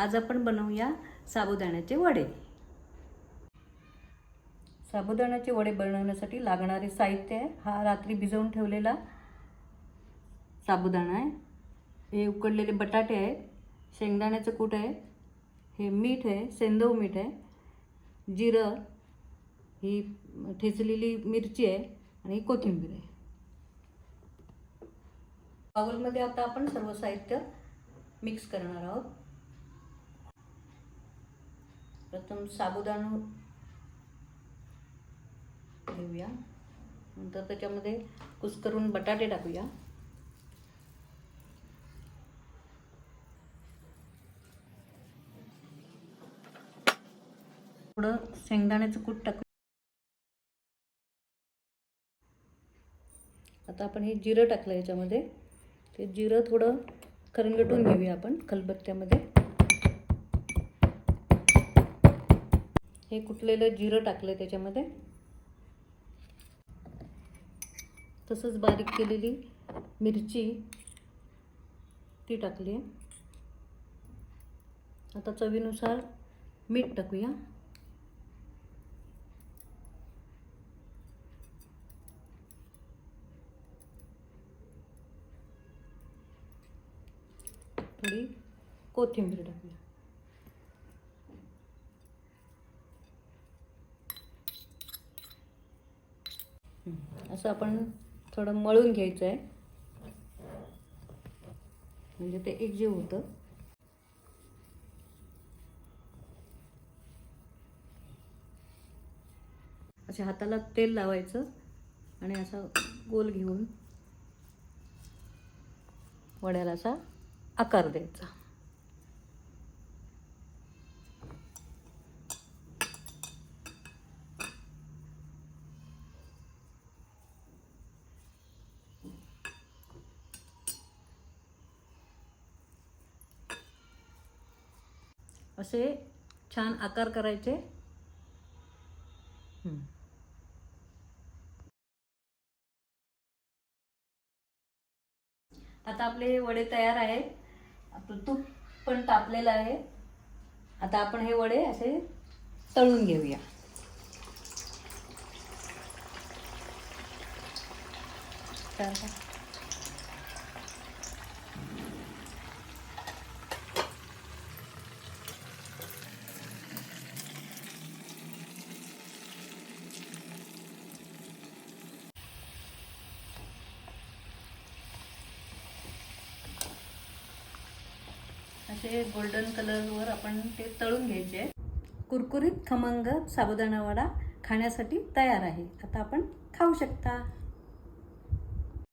आज आपण बनवूया साबुदाण्याचे वडे। साबुदाण्याचे वडे बनवण्यासाठी लागणारे साहित्य आहे, हा रात्री भिजवून ठेवलेला साबुदाणा आहे, हे उकडलेले बटाटे आहेत, शेंगदाण्याचं कूट आहे, हे मीठ आहे, सेंधव मीठ आहे, जिरं, ही ठेचलेली मिरची आहे आणि कोथिंबीर आहे। बाउलमध्ये आता आपण सर्व साहित्य मिक्स करणार आहोत। प्रथम साबुदाणा घेऊया, नंतर त्याच्यामध्ये कुस्करून बटाटे टाकूया, थोडं शेंगदाण्याचं कूट टाकूया। आता आपण हे जिरं टाकलं याच्यामध्ये, ते जिरं थोडं खरंगटून घेऊया आपण खलबत्त्यामध्ये। हे कुटलेलं जिरं टाकलं त्याच्यामध्ये, तसंच बारीक केलेली मिरची ती टाकली। आता चवीनुसार मीठ टाकूया, थोडी कोथिंबीर टाकूया। असं आपण थोडं मळून घ्यायचं आहे, म्हणजे ते एकजीव होतं। अशा हाताला तेल लावायचं आणि असा गोल घेऊन वड्याला असा आकार द्यायचा। असे छान आकार करायचे। आता आपले वडे तयार आहेत, आपलं तूप पण तापलेलं आहे। आता आपण हे वडे असे तळून घेऊया। असे गोल्डन कलरवर आपण ते तळून घ्यायचे। कुरकुरीत खमंग साबुदाणा वडा खाण्यासाठी तयार आहे। आता आपण खाऊ शकता।